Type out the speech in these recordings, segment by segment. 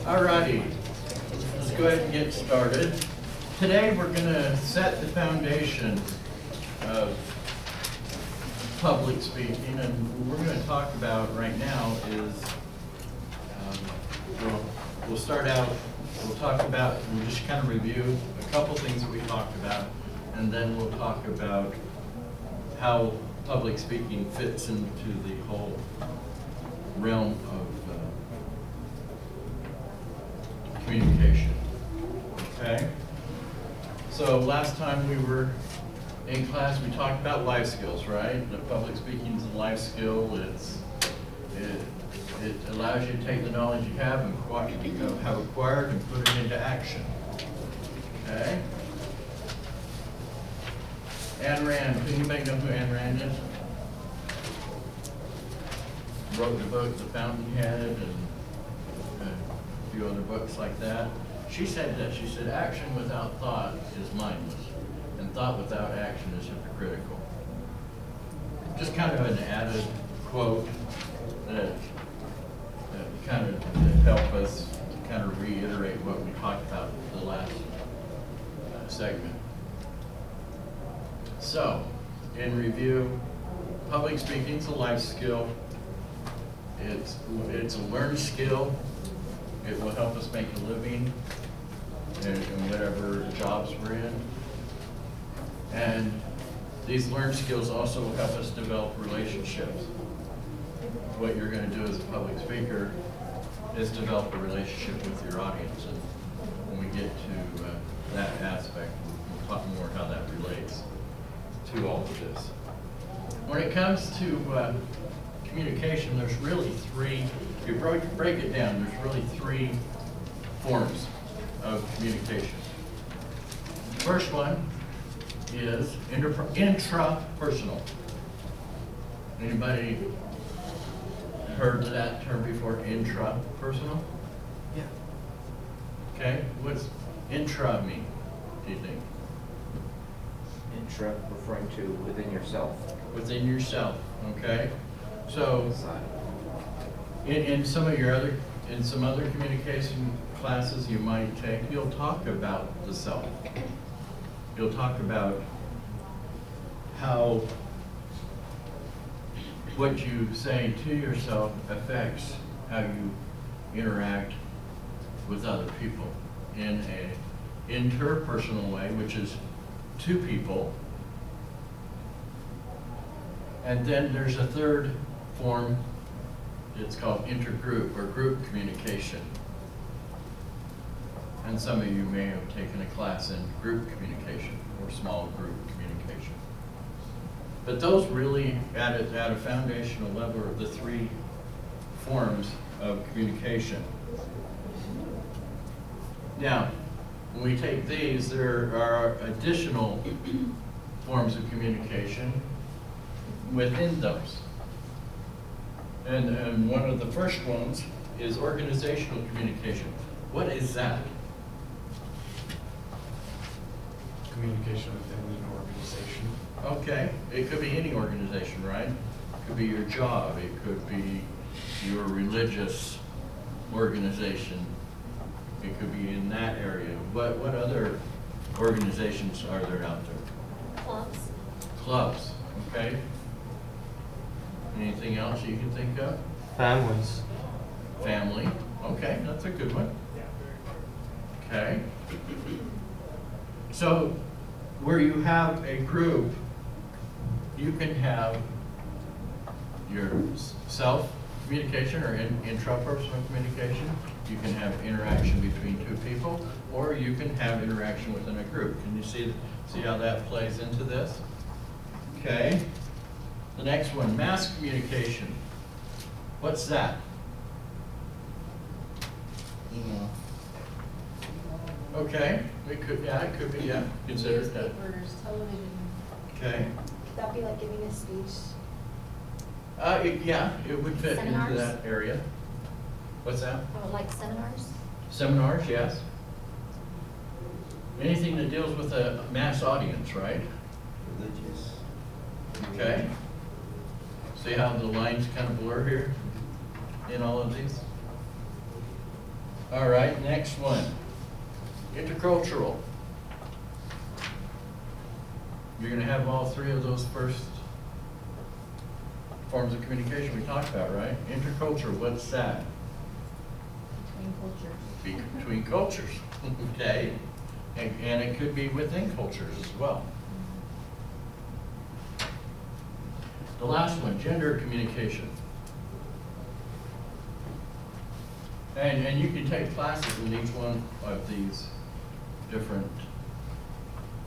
Alrighty, let's go ahead and get started. Today we're going to set the foundation of public speaking, and what we're going to talk about right now is we'll start out, we'll just kind of review a couple things that we talked about, and then we'll talk about how public speaking fits into the whole realm of communication. Okay? So last time we were in class, we talked about life skills, right? The public speaking is a life skill. It allows you to take the knowledge you have acquired and put it into action. Okay? Ayn Rand, can anybody know who Ayn Rand is? Wrote the book, The Fountainhead, and a few other books like that. She said action without thought is mindless, and thought without action is hypocritical. Just kind of an added quote that kind of help us kind of reiterate what we talked about in the last segment. So, in review, public speaking is a life skill. It's a learned skill. It will help us make a living in whatever jobs we're in. And these learned skills also will help us develop relationships. What you're going to do as a public speaker is develop a relationship with your audience. And when we get to that aspect, we'll talk more how that relates to all of this. When it comes to communication, there's really three, if you break it down, there's really three forms of communication. The first one is intrapersonal. Anybody heard that term before, intrapersonal? Yeah. Okay, what's intra mean, do you think? Intra referring to within yourself. Within yourself, okay? So, Inside. in some other communication classes you might take, you'll talk about the self. You'll talk about how what you say to yourself affects how you interact with other people in a interpersonal way, which is two people. And then there's a third form, it's called intergroup or group communication. And some of you may have taken a class in group communication or small group communication. But those really, at a foundational level, are the three forms of communication. Now, when we take these, there are additional forms of communication within those. And one of the first ones is organizational communication. What is that? Communication within an organization. Okay, it could be any organization, right? It could be your job, it could be your religious organization, it could be in that area. What other organizations are there out there? Clubs. Clubs, okay. Anything else you can think of? Families. Family, okay, that's a good one. Okay. So, where you have a group, you can have your self-communication or intrapersonal communication. You can have interaction between two people, or you can have interaction within a group. Can you see how that plays into this? Okay. The next one, mass communication. What's that? Email. Okay, it could be, considered that. Newspapers, television. Okay. Could that be like giving a speech? It would fit into Seminars? that area. What's that? Oh, like seminars? Seminars, yes. Anything that deals with a mass audience, right? Religious. Okay. See how the lines kind of blur here in all of these? All right, next one. Intercultural. You're gonna have all three of those first forms of communication we talked about, right? Intercultural, what's that? Between cultures. Between cultures, okay? And it could be within cultures as well. The last one, gender communication. And you can take classes in each one of these different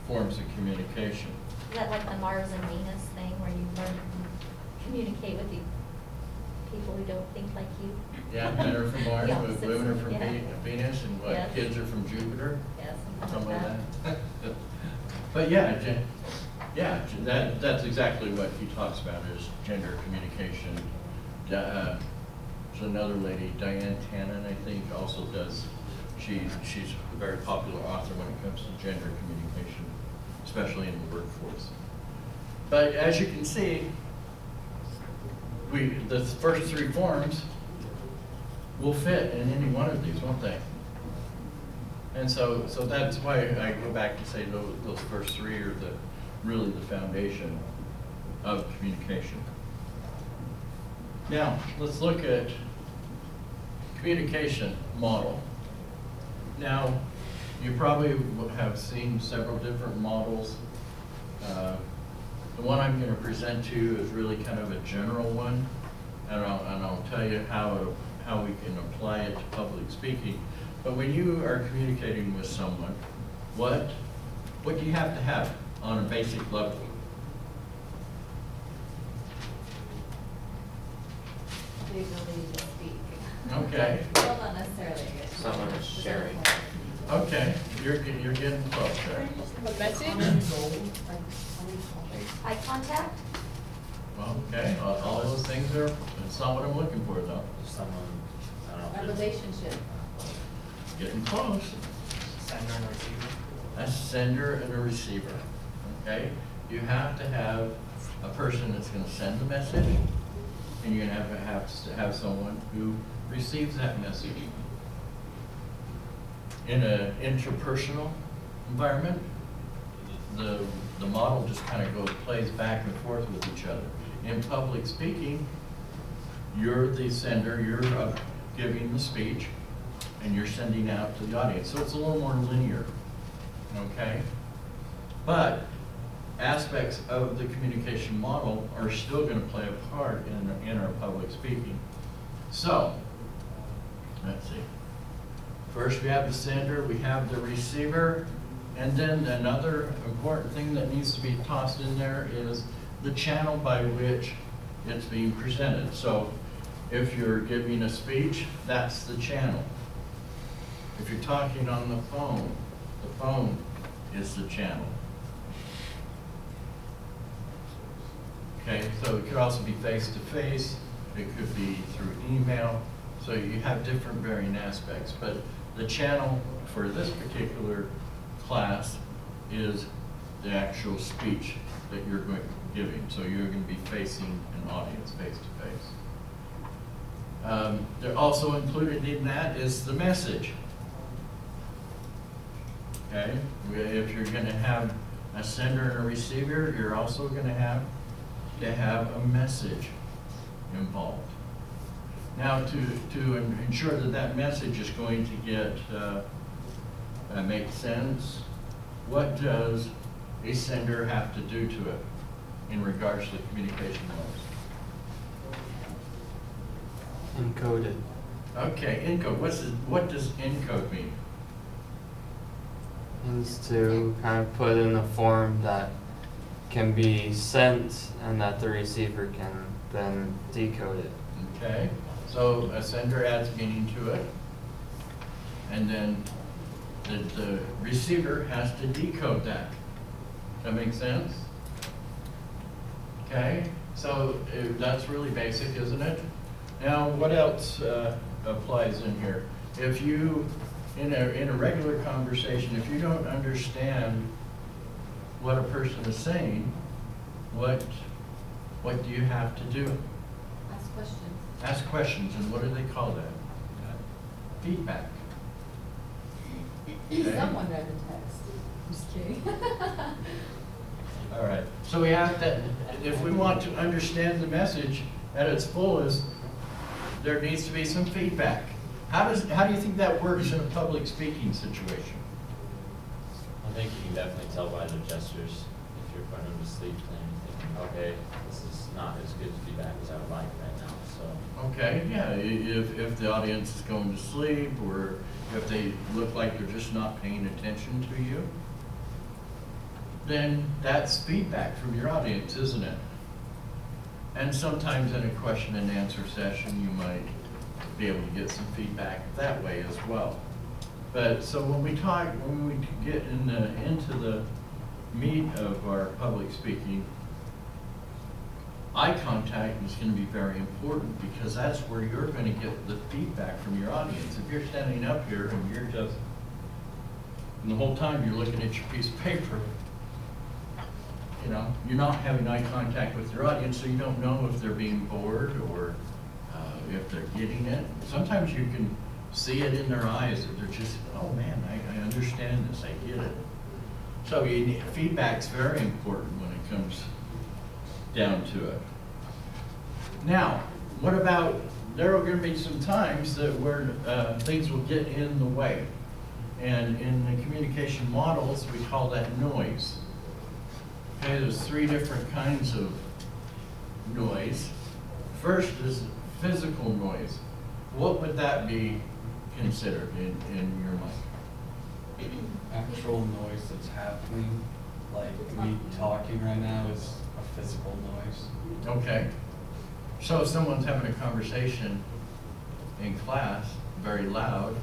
forms of communication. Is that like the Mars and Venus thing where you learn to communicate with the people who don't think like you? Yeah, men are from Mars, The but opposites, women are from yeah. Venus, and what, Yes. kids are from Jupiter? Yes, Something like that. But yeah, that's exactly what he talks about is gender communication. There's another lady, Diane Tannen, I think, also does, she's a very popular author when it comes to gender communication, especially in the workforce. But as you can see, the first three forms will fit in any one of these, won't they? And so that's why I go back to say those first three are really the foundation of communication. Now, let's look at communication model. Now, you probably have seen several different models. The one I'm going to present to you is really kind of a general one, and I'll tell you how we can apply it to public speaking. But when you are communicating with someone, what do you have to have on a basic level? The ability to speak. Okay. Well, not necessarily, I guess. Someone is sharing. Okay, you're getting close there. A message? Eye contact? Well, okay, all those things are, that's not what I'm looking for though. Someone, I don't know. A if it's- relationship. Getting close. Sender and receiver. A sender and a receiver, okay? You have to have a person that's gonna send the message, and you're gonna have to have someone who receives that message. In an interpersonal environment, the model just kind of plays back and forth with each other. In public speaking, you're the sender, you're giving the speech, and you're sending out to the audience. So it's a little more linear, okay? But aspects of the communication model are still going to play a part in our public speaking. So, let's see. First we have the sender, we have the receiver, and then another important thing that needs to be tossed in there is the channel by which it's being presented. So if you're giving a speech, that's the channel. If you're talking on the phone is the channel. Okay, so it could also be face-to-face, it could be through email, so you have different varying aspects, but the channel for this particular class is the actual speech that you're going to be giving, so you're going to be facing an audience face-to-face. They're also included in that is the message. Okay, if you're going to have a sender and a receiver, you're also going to have a message involved. Now, to ensure that that message is going to get make sense, what does a sender have to do to it in regards to the communication modes? Encoded. Okay, encode. What does encode mean? Means to kind of put in a form that can be sent and that the receiver can then decode it. Okay, so a sender adds meaning to it, and then the receiver has to decode that. Does that make sense? Okay, so that's really basic, isn't it? Now, what else applies in here? If you, in a regular conversation, if you don't understand what a person is saying, what do you have to do? Ask questions. Ask questions, and what do they call that? Feedback. Someone read the text. I'm just kidding. All right, so we have to, if we want to understand the message at its fullest, there needs to be some feedback. How do you think that works in a public speaking situation? I think you can definitely tell by the gestures if you're putting them to sleep and thinking, okay, this is not as good feedback as I would like right now, so. Okay, yeah, if the audience is going to sleep, or if they look like they're just not paying attention to you, then that's feedback from your audience, isn't it? And sometimes in a question and answer session, you might be able to get some feedback that way as well. But so when we get into the meat of our public speaking, eye contact is going to be very important, because that's where you're going to get the feedback from your audience. If you're standing up here and you're just, and the whole time you're looking at your piece of paper, you know, you're not having eye contact with your audience, so you don't know if they're being bored or if they're getting it. Sometimes you can see it in their eyes that they're just, oh man, I understand this, I get it. So feedback's very important when it comes down to it. Now, what about, there are going to be some times that where things will get in the way. And in the communication models, we call that noise. Okay, there's 3 different kinds of noise. First is physical noise. What would that be considered in your mind? Actual noise that's happening, like me talking right now is a physical noise. Okay. So if someone's having a conversation in class, very loud,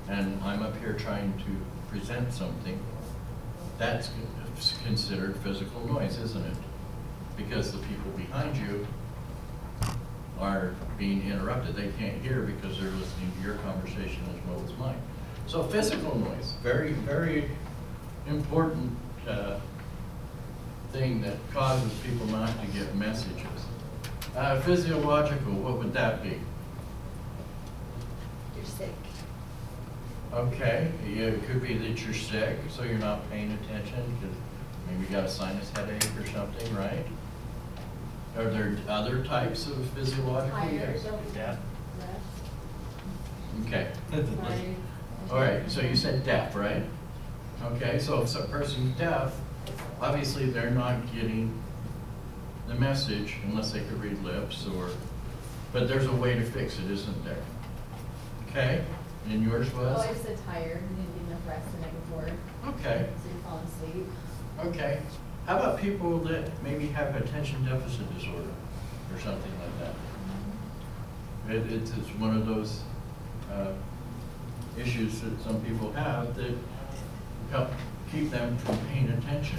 and I'm up here trying to present something, that's considered physical noise, isn't it? Because the people behind you are being interrupted. They can't hear because they're listening to your conversation as well as mine. So physical noise, very, very important thing that causes people not to get messages. Physiological, what would that be? You're sick. Okay, yeah, it could be that you're sick, so you're not paying attention because maybe you got a sinus headache or something, right? Are there other types of physiological? Tired, Yes. Yeah. Okay. Right. All right, so you said deaf, right? Okay, so if a person's deaf, obviously they're not getting the message unless they could read lips, or, but there's a way to fix it, isn't there? Okay, and yours Oh, was? I said tired, you didn't get enough rest the night before, Okay, so you're falling asleep. okay. How about people that maybe have attention deficit disorder or something like that? It's one of those issues that some people have that help keep them from paying attention.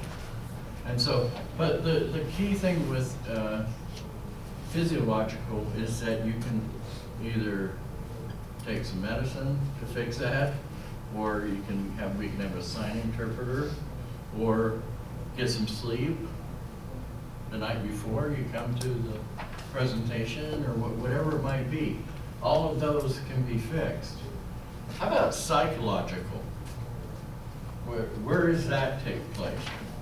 And so, but the key thing with physiological is that you can either take some medicine to fix that, or we can have a sign interpreter, or get some sleep the night before you come to the presentation, or whatever it might be. All of those can be fixed. How about psychological? Where does that take place?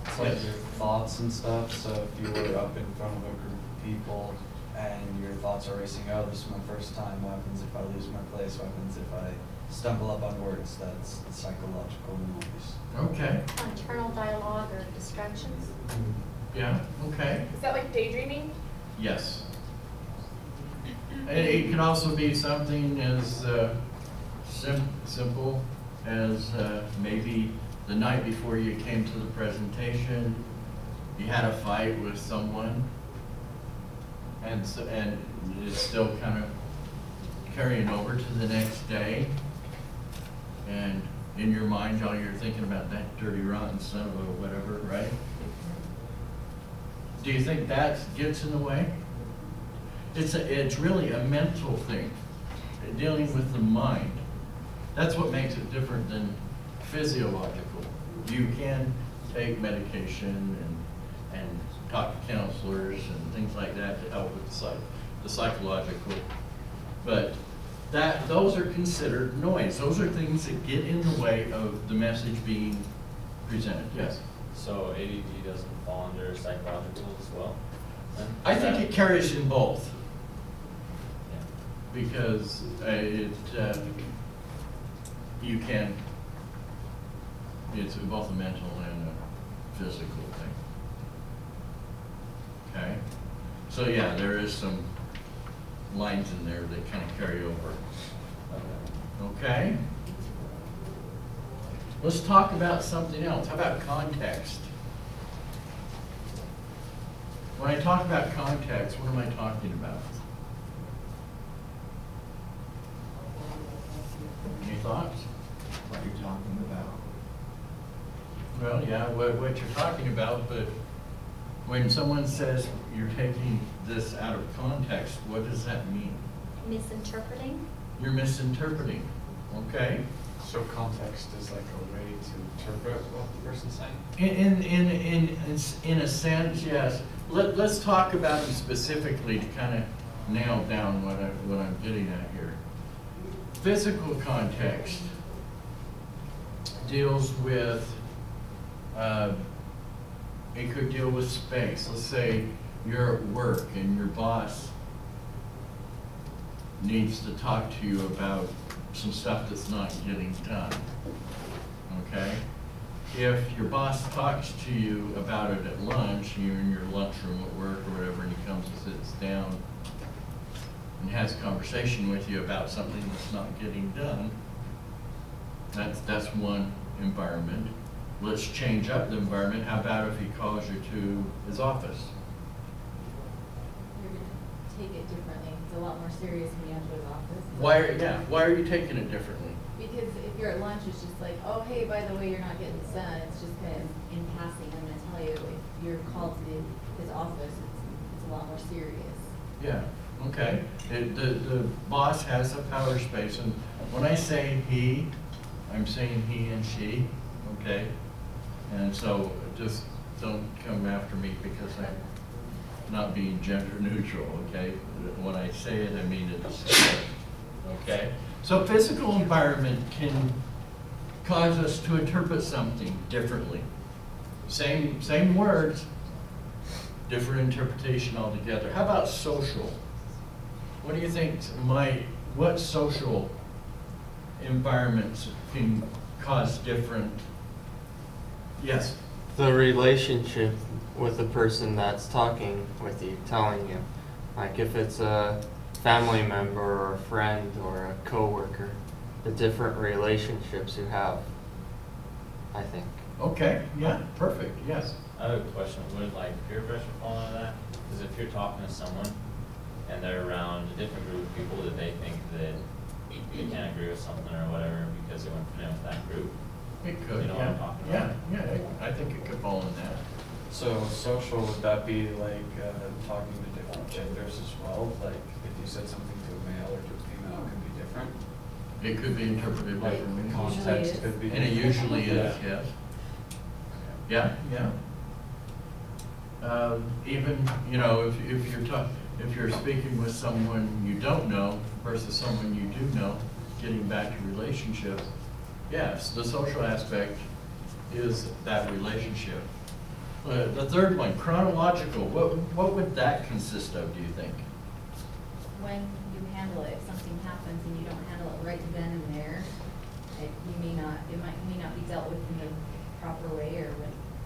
It's like Yes. your thoughts and stuff, so if you were up in front of a group of people and your thoughts are racing, oh, this is my first time, what happens if I lose my place, what happens if I stumble up on words, that's the psychological noise. Okay, Internal dialogue or distractions? yeah, okay, Is that like daydreaming? yes. It can also be something as simple as maybe the night before you came to the presentation, you had a fight with someone, and it's still kind of carrying over to the next day, and in your mind, all you're thinking about that dirty, rotten son of a whatever, right? Do you think that gets in the way? It's really a mental thing, dealing with the mind. That's what makes it different than physiological. You can take medication and talk to counselors and things like that to help with the psychological. But those are considered noise. Those are things that get in the way of the message being presented, yes. So ADD doesn't fall under psychological as well, then? I think it carries in both, Yeah. because you can, it's both a mental and a physical thing. Okay? So yeah, there is some lines in there that kind of carry over. Okay. Okay? Let's talk about something else. How about context? When I talk about context, what am I talking about? Any thoughts? What you're talking about. Well, yeah, what you're talking about, but when someone says you're taking this out of context, what does that mean? Misinterpreting? You're misinterpreting, okay? So context is like a way to interpret what the person's saying? In a sense, yes. Let's talk about them specifically to kind of nail down what I'm getting at here. Physical context deals with, it could deal with space. Let's say you're at work and your boss needs to talk to you about some stuff that's not getting done, okay? If your boss talks to you about it at lunch, you're in your lunchroom at work or whatever, and he comes and sits down and has a conversation with you about something that's not getting done, that's one environment. Let's change up the environment. How about if he calls you to his office? You're gonna take it differently. It's a lot more serious when you have to go to his office. Why are you taking it differently? Because if you're at lunch, it's just like, oh, hey, by the way, you're not getting this done. It's just kind of in passing. I'm gonna tell you, if you're called to his office, it's a lot more serious. Yeah, okay. The boss has a power space, and when I say he, I'm saying he and she, okay? And so just don't come after me because I'm not being gender neutral, okay? When I say it, I mean it, okay? So physical environment can cause us to interpret something differently. Same words, different interpretation altogether. How about social? What do you think what social environments can cause different? Yes? The relationship with the person that's talking with you, telling you. Like if it's a family member or a friend or a coworker, the different relationships you have, I think. Okay, yeah, perfect, yes. I have a question, would like peer pressure fall into that? Because if you're talking to someone and they're around a different group of people that they think that you can't agree with something or whatever because they weren't familiar with that group. It could, You know what I'm talking about? Yeah, I think it could fall in that. So social, would that be like talking to different genders as well? Like if you said something to a male or to a female, it could be different? It could be interpreted Like, differently. Context is. could be. And it usually is, Yeah. yes. Yeah. Even, you know, if you're speaking with someone you don't know versus someone you do know, getting back to relationships, yes, the social aspect is that relationship. The third one, chronological, what would that consist of, do you think? When you handle it, if something happens and you don't handle it right then and there, it may not be dealt with in the proper way or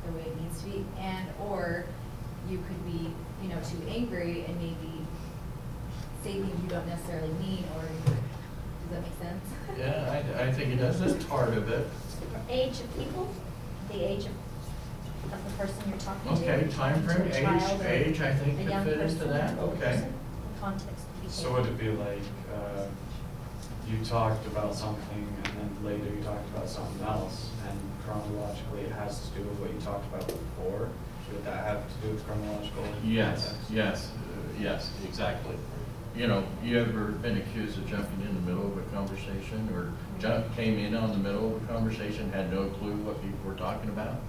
the way it needs to be, or you could be, too angry and maybe say things you don't necessarily mean, or does that make sense? Yeah, I think it does, that's part of it. Age of people, the age of the person you're talking to. Okay, time frame, to a child or age, I think a could young fit into person, that, an older okay. person. Context would be So taken. would it be like, you talked about something and then later you talked about something else, and chronologically it has to do with what you talked about before? Would that have to do with chronological? Yes, context? yes, exactly. You know, you ever been accused of jumping in the middle of a conversation, or came in on the middle of a conversation, had no clue what people were talking about?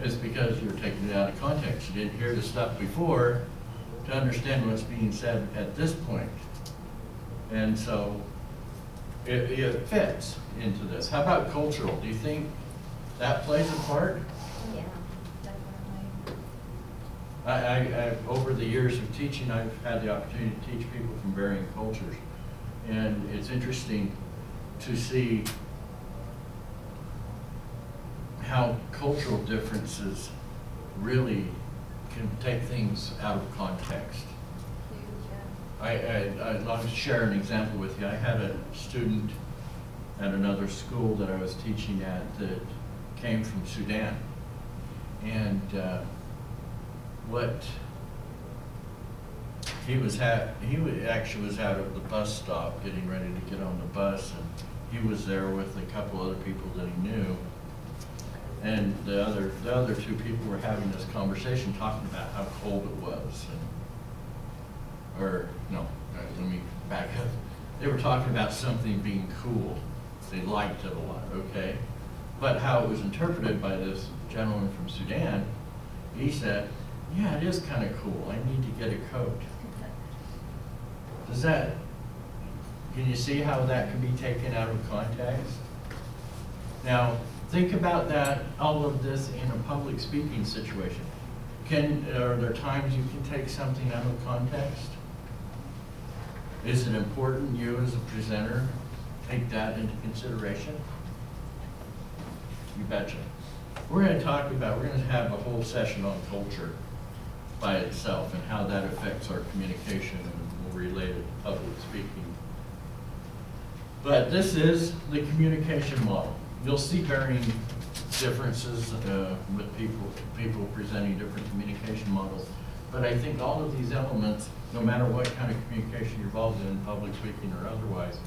It's because you're taking it out of context. You didn't hear the stuff before to understand what's being said at this point. And so it fits into this. How about cultural? Do you think that plays a part? Yeah, definitely. Over the years of teaching, I've had the opportunity to teach people from varying cultures. And it's interesting to see how cultural differences really can take things out of context. I'd like to share an example with you. I had a student at another school that I was teaching at that came from Sudan. And he actually was out at the bus stop getting ready to get on the bus, and he was there with a couple other people that he knew. And the other two people were having this conversation, talking about how cold it was. Let me back up. They were talking about something being cool. They liked it a lot, okay? But how it was interpreted by this gentleman from Sudan, he said, yeah, it is kind of cool. I need to get a coat. Can you see how that can be taken out of context? Now, think about that, all of this in a public speaking situation. Are there times you can take something out of context? Is it important you as a presenter take that into consideration? You betcha. We're going to have a whole session on culture by itself and how that affects our communication, and we'll relate it to public speaking. But this is the communication model. You'll see varying differences with people presenting different communication models. But I think all of these elements, no matter what kind of communication you're involved in, public speaking or otherwise,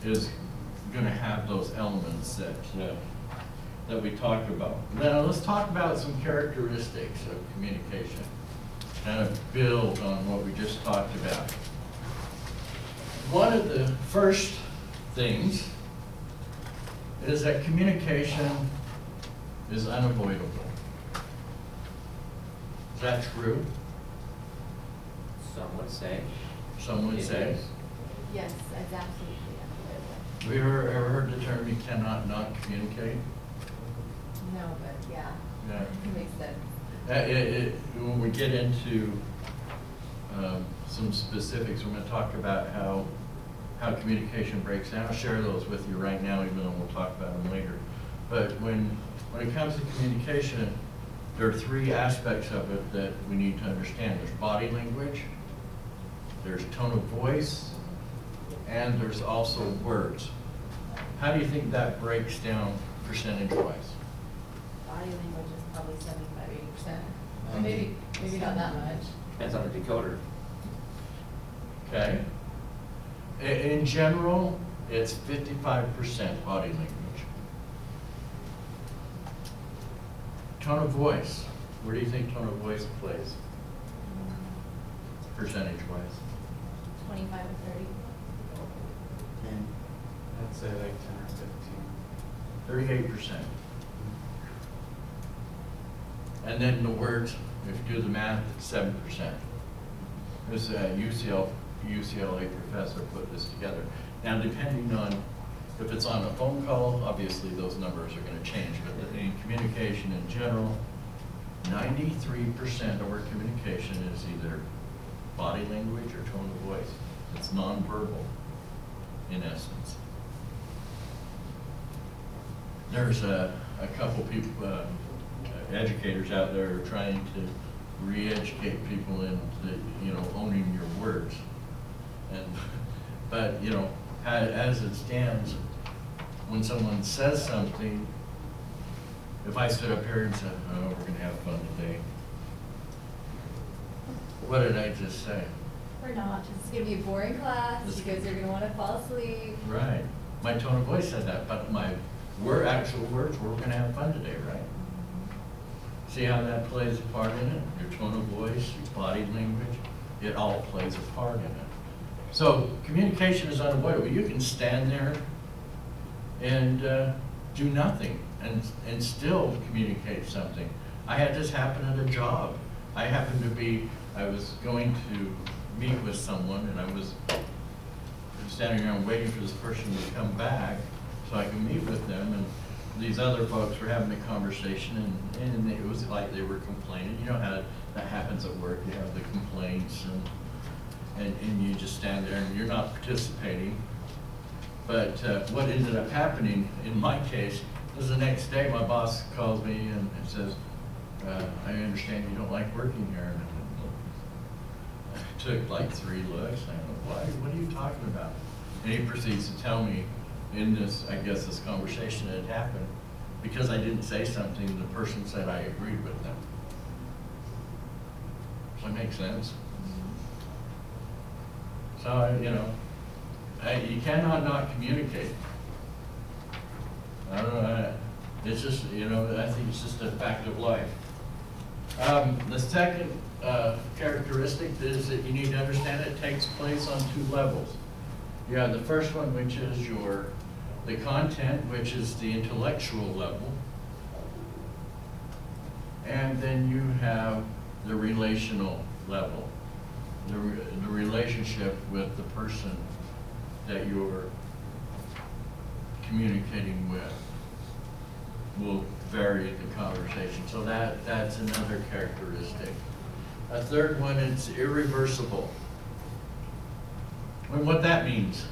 is going to have those elements that we talked about. Now let's talk about some characteristics of communication, kind of build on what we just talked about. One of the first things is that communication is unavoidable. Is that true? Some would say. Some would It say. is. Yes, it's absolutely unavoidable. Have you ever heard the term you cannot not communicate? No, but yeah. Yeah. It makes sense. When we get into some specifics, we're going to talk about how communication breaks down. I'll share those with you right now, even though we'll talk about them later. But when it comes to communication, there are three aspects of it that we need to understand. There's body language, there's tone of voice, and there's also words. How do you think that breaks down percentage-wise? Body language is probably 75–80%. Maybe not that much. Depends on the decoder. Okay? In general, it's 55% body language. Tone of voice. Where do you think tone of voice plays? Percentage-wise? 25 or 30. I'd say like 10 or 15. 38%. And then the words, if you do the math, 7%. This UCLA professor put this together. Now, depending on if it's on a phone call, obviously those numbers are going to change. But in communication in general, 93% of our communication is either body language or tone of voice. It's nonverbal, in essence. There's a couple people, educators out there who are trying to re-educate people into, owning your words. But as it stands, when someone says something, if I stood up here and said, "Oh, we're going to have fun today," what did I just say? We're not. It's going to be a boring class. You guys are going to want to fall asleep. Right. My tone of voice said that, but my actual words were, "We're going to have fun today," right? See how that plays a part in it? Your tone of voice, your body language, it all plays a part in it. So communication is unavoidable. You can stand there and do nothing and still communicate something. I had this happen at a job. I was going to meet with someone, and I was standing around waiting for this person to come back so I can meet with them, and these other folks were having a conversation, and it was like they were complaining. You know how that happens at work, you have the complaints, and you just stand there and you're not participating. But what ended up happening in my case is the next day my boss calls me and says, I understand you don't like working here. And I took like 3 looks, and I go, why? What are you talking about? And he proceeds to tell me in this, I guess, this conversation that had happened, because I didn't say something, the person said I agreed with them. Does that make sense? So, you know, you cannot not communicate. I don't know, it's just, you know, I think it's just a fact of life. The second characteristic is that you need to understand it takes place on 2 levels. You have the first one, which is the content, which is the intellectual level. And then you have the relational level, the relationship with the person that you're communicating with will vary the conversation. So that's another characteristic. A third one is irreversible. And what that means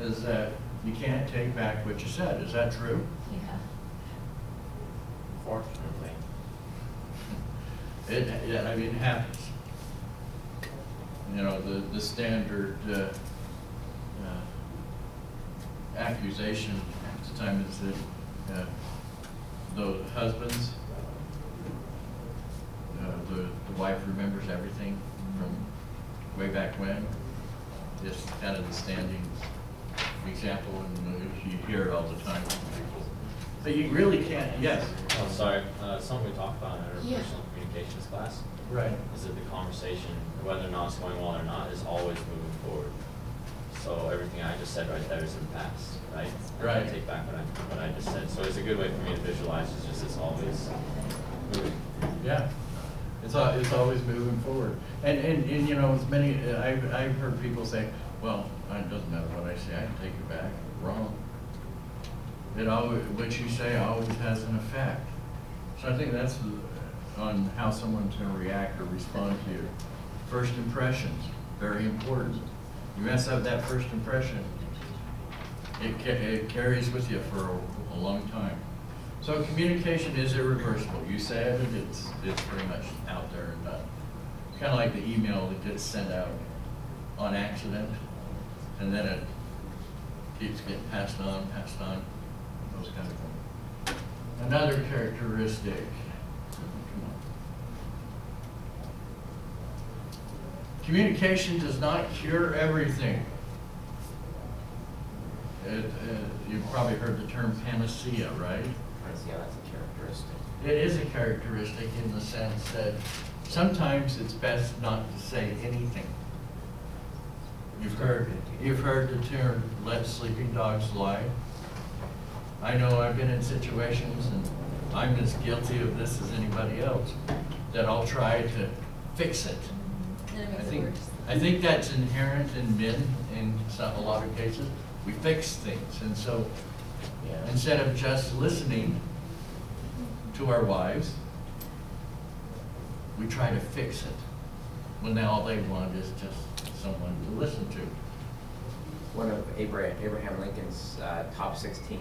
is that you can't take back what you said. Is that true? Yeah. Fortunately. I mean, it happens. You know, the standard accusation at the time is that the husbands, the wife remembers everything from way back when. It's kind of the standing example, and you hear it all the time from people. But you really can't, yes. Oh, sorry, something we talked about in our Yeah. personal communications class Right. is that the conversation, whether or not it's going well or not, is always moving forward. So everything I just said right there is in the past, right? Right. I take back what I just said. So it's a good way for me to visualize, it's just it's always moving. Yeah, it's always moving forward. And you know, as many, I've heard people say, well, it doesn't matter what I say, I can take it back. Wrong. It always, what you say always has an effect. So I think that's on how someone's gonna react or respond to you. First impressions, very important. You mess up that first impression, it carries with you for a long time. So communication is irreversible. You said it, it's pretty much out there and done. It's kind of like the email that gets sent out on accident, and then it keeps getting passed on, those kind of things. Another characteristic. Come on. Communication does not cure everything. You've probably heard the term panacea, right? Yeah, that's a characteristic. It is a characteristic in the sense that sometimes it's best not to say anything. You've heard the term, let sleeping dogs lie. I know I've been in situations, and I'm as guilty of this as anybody else, that I'll try to fix it. And it I makes it think, worse. I think that's inherent in men in a lot of cases. We fix things, and so instead of just listening to our wives, we try to fix it, when all they want is just someone to listen to. One of Abraham Lincoln's top 16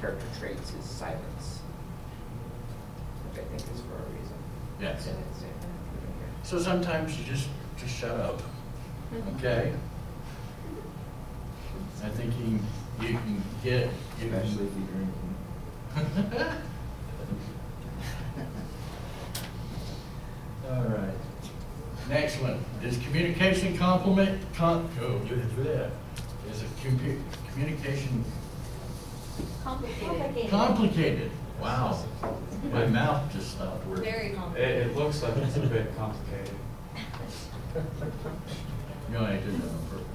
character traits is silence, which I think is for a reason. Yes. And it's, So sometimes you just shut up, okay? I think you can get. Especially if you're drinking. All right. Next one, is communication is communication Complicated. complicated? Wow, my mouth just stopped working. Very complicated. It looks like it's a bit complicated. No, I did that on purpose.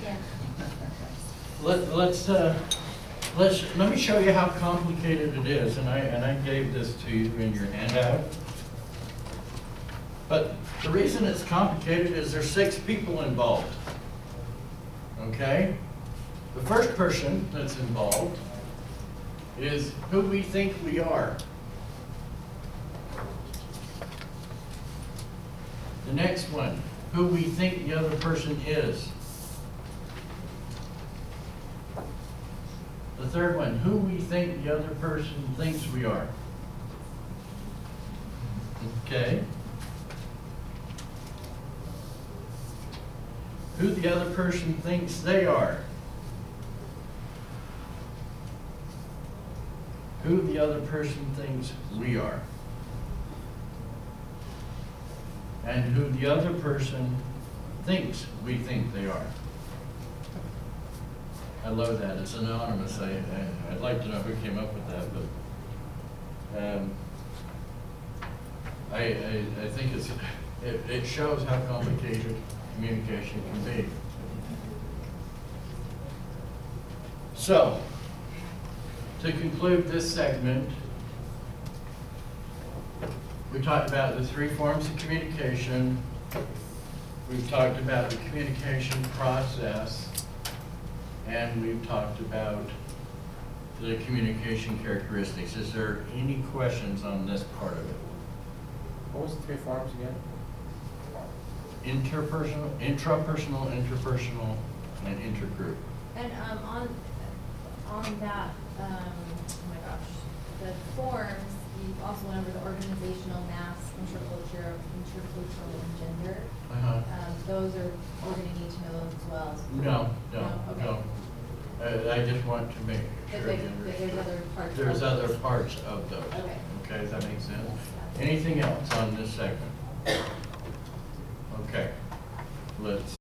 Yeah. Let me show you how complicated it is, and I gave this to you in your handout. But the reason it's complicated is there's 6 people involved. Okay? The first person that's involved is who we think we are. The next one, who we think the other person is. The third one, who we think the other person thinks we are. Okay? Who the other person thinks they are. Who the other person thinks we are. And who the other person thinks we think they are. I love that. It's anonymous. I'd like to know who came up with that, but I think it shows how complicated communication can be. So, to conclude this segment, we talked about the 3 forms of communication. We've talked about the communication process. And we've talked about the communication characteristics. Is there any questions on this part of it? What was the 3 forms again? Interpersonal, intrapersonal, interpersonal, and intergroup. And on that, oh my gosh, the forms, you also went over the organizational, mass, intercultural, and gender. Uh-huh. Those are, we're gonna need to know those as well. No. Okay. I just want to make But sure. there's other parts. There's other parts of those. Okay. Okay, does that make sense? Anything else on this segment? Okay, let's